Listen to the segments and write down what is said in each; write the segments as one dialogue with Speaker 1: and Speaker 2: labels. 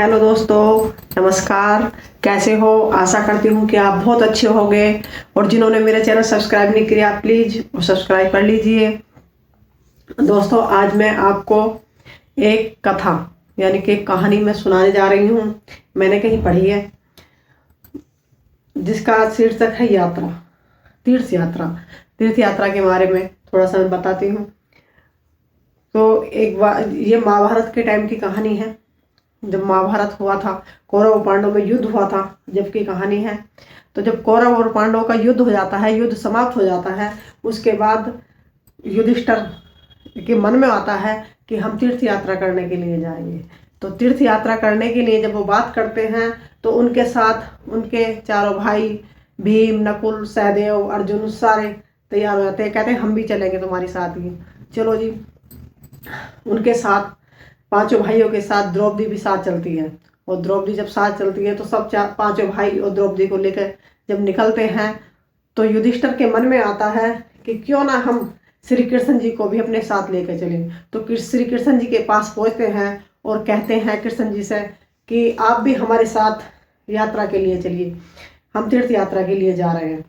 Speaker 1: Hello दोस्तों, नमस्कार। कैसे हो? आशा करती हूँ कि आप बहुत अच्छे होंगे। और जिन्होंने मेरा चैनल सब्सक्राइब नहीं किया प्लीज़ सब्सक्राइब कर लीजिए। दोस्तों, आज मैं आपको एक कथा यानी कि एक कहानी मैं सुनाने जा रही हूँ। मैंने कहीं पढ़ी है जिसका शीर्षक है यात्रा, तीर्थ यात्रा। तीर्थ यात्रा के बारे में थोड़ा सा मैं बताती हूँ। तो एक बार ये महाभारत के टाइम की कहानी है। जब महाभारत हुआ था, कौरव और पांडव में युद्ध हुआ था, जबकि कहानी है। तो जब कौरव और पांडव का युद्ध हो जाता है, युद्ध समाप्त हो जाता है, उसके बाद युधिष्ठिर के मन में आता है कि हम तीर्थ यात्रा करने के लिए जाएंगे। तो तीर्थ यात्रा करने के लिए जब वो बात करते हैं तो उनके साथ उनके चारों भाई भीम, नकुल, सहदेव, अर्जुन सारे तैयार हो जाते हैं। कहते हैं हम भी चलेंगे तुम्हारी साथ ही। चलो जी। उनके साथ पांचों भाइयों के साथ द्रौपदी भी साथ चलती है। और द्रौपदी जब साथ चलती है तो सब पांचों भाई और द्रौपदी को लेकर जब निकलते हैं तो युधिष्ठिर के मन में आता है कि क्यों ना हम श्री कृष्ण जी को भी अपने साथ लेकर चलें। तो श्री कृष्ण जी के पास पहुंचते हैं और कहते हैं कृष्ण जी से कि आप भी हमारे साथ यात्रा के लिए चलिए, हम तीर्थ यात्रा के लिए जा रहे हैं।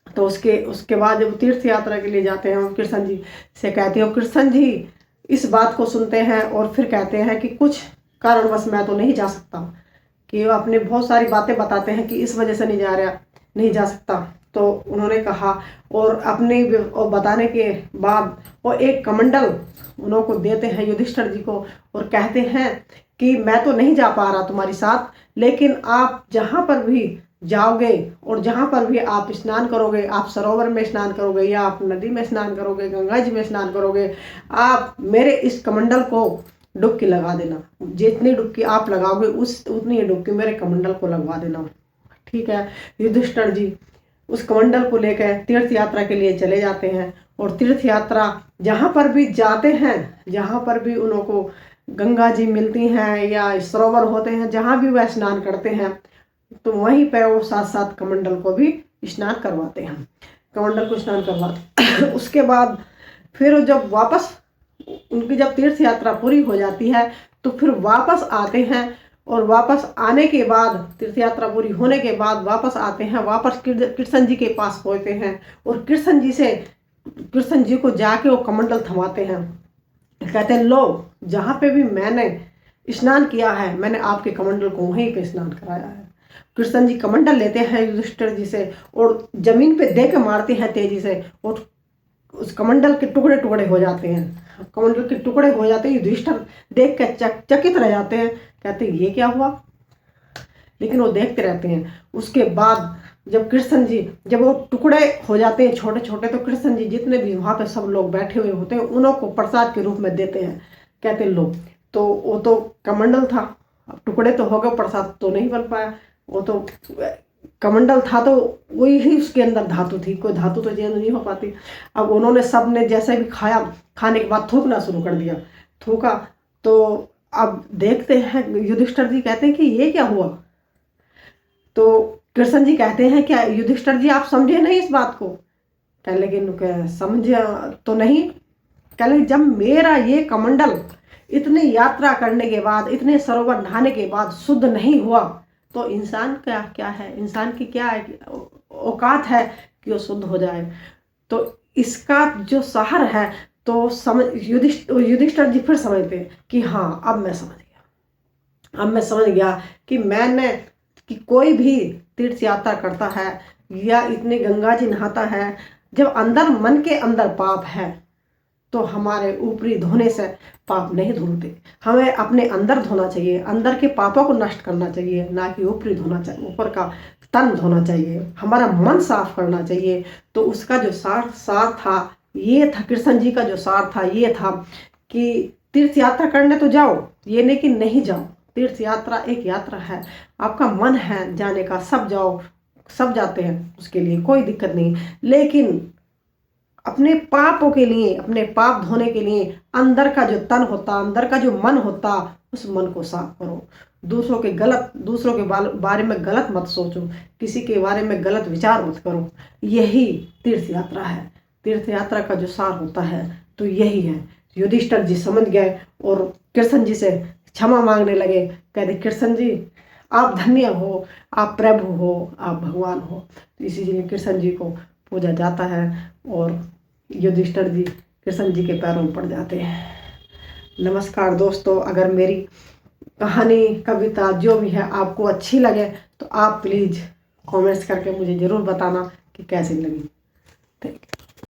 Speaker 1: तो उसके बाद जब तीर्थ यात्रा के लिए जाते हैं, हम कृष्ण जी से कहते हैं। कृष्ण जी इस बात को सुनते हैं और फिर कहते हैं कि कुछ कारणवश मैं तो नहीं जा सकता। कि वो अपने बहुत सारी बातें बताते हैं कि इस वजह से नहीं जा सकता। तो उन्होंने कहा और अपने और बताने के बाद वो एक कमंडल उनको देते हैं युधिष्ठिर जी को और कहते हैं कि मैं तो नहीं जा पा रहा तुम्हारी साथ, लेकिन आप जहाँ पर भी जाओगे और जहाँ पर भी आप स्नान करोगे, आप सरोवर में स्नान करोगे या आप नदी में स्नान करोगे, गंगा जी में स्नान करोगे, आप मेरे इस कमंडल को डुबकी लगा देना। जितनी डुबकी आप लगाओगे उतनी ही डुबकी मेरे कमंडल को लगवा देना। ठीक है। युधिष्ठिर जी उस कमंडल को लेकर तीर्थ यात्रा के लिए चले जाते हैं। और तीर्थ यात्रा जहाँ पर भी जाते हैं, जहाँ पर भी उनको गंगा जी मिलती हैं या सरोवर होते हैं, जहाँ भी वह स्नान करते हैं, तो वहीं पे वो साथ साथ कमंडल को भी स्नान करवाते हैं। कमंडल को स्नान करवाते उसके बाद फिर जब वापस उनकी जब तीर्थ यात्रा पूरी हो जाती है तो फिर वापस आते हैं। और वापस आने के बाद, तीर्थ यात्रा पूरी होने के बाद वापस आते हैं, वापस कृष्ण जी के पास पहुंचते हैं और कृष्ण जी को जाके वो कमंडल थमाते हैं। कहते हैं लो, जहाँ पे भी मैंने स्नान किया है मैंने आपके कमंडल को वहीं पे स्नान कराया है। कृष्ण जी कमंडल लेते हैं युधिष्ठिर जी से और जमीन पे दे के मारते हैं तेजी से और उस कमंडल के टुकड़े टुकड़े हो जाते हैं। कमंडल के टुकड़े हो जाते हैं, युधिष्ठिर देख के चकित रह जाते हैं। कहते हैं ये क्या हुआ, लेकिन वो देखते रहते हैं। उसके बाद जब वो टुकड़े हो जाते हैं छोटे छोटे, तो कृष्ण जी जितने भी वहां पे सब लोग बैठे हुए होते हैं उनको प्रसाद के रूप में देते हैं। कहते हैं लो। तो वो तो कमंडल था, अब टुकड़े तो हो गए, प्रसाद तो नहीं बन पाया। वो तो कमंडल था तो वही ही उसके अंदर धातु थी, कोई धातु तो चेंज नहीं हो पाती। अब उन्होंने सब ने जैसे भी खाया, खाने के बाद थूकना शुरू कर दिया। थूका तो अब देखते हैं, युधिष्ठिर जी कहते हैं कि ये क्या हुआ। तो कृष्ण जी कहते हैं क्या युधिष्ठिर जी आप समझे नहीं इस बात को। कह लेकिन समझ तो नहीं। कह ले जब मेरा ये कमंडल इतनी यात्रा करने के बाद, इतने सरोवर नहाने के बाद शुद्ध नहीं हुआ तो इंसान का क्या है, इंसान की क्या है औकात है कि वो शुद्ध हो जाए। तो इसका जो सार है तो युधिष्ठिर जी फिर समझते कि हाँ अब मैं समझ गया कि कि कोई भी तीर्थ यात्रा करता है या इतने गंगा जी नहाता है, जब अंदर मन के अंदर पाप है तो हमारे ऊपरी धोने से पाप नहीं धुलते। हमें अपने अंदर धोना चाहिए, अंदर के पापों को नष्ट करना चाहिए, ना कि ऊपरी धोना चाहिए, ऊपर का तन धोना चाहिए, हमारा मन साफ करना चाहिए। तो उसका जो सार था ये था, कृष्ण जी का जो सार था ये था कि तीर्थ यात्रा करने तो जाओ, ये नहीं कि नहीं जाओ। तीर्थ यात्रा एक यात्रा है, आपका मन है जाने का, सब जाओ, सब जाते हैं, उसके लिए कोई दिक्कत नहीं। लेकिन अपने पापों के लिए, अपने पाप धोने के लिए अंदर का जो तन होता, अंदर का जो मन होता, उस मन को साफ करो। दूसरों के बारे में गलत मत सोचो, किसी के बारे में गलत विचार मत करो। यही तीर्थ यात्रा है। तीर्थ यात्रा का जो सार होता है तो यही है। युधिष्ठिर जी समझ गए और कृष्ण जी से क्षमा मांगने लगे। कहते कृष्ण जी आप धन्य हो, आप प्रभु हो, आप भगवान हो। तो इसीलिए कृष्ण जी को पूजा जाता है और युधिष्ठिर जी कृष्ण जी के पैरों में पड़ जाते हैं। नमस्कार दोस्तों, अगर मेरी कहानी कविता जो भी है आपको अच्छी लगे तो आप प्लीज़ कमेंट्स करके मुझे ज़रूर बताना कि कैसी लगी। Thank you.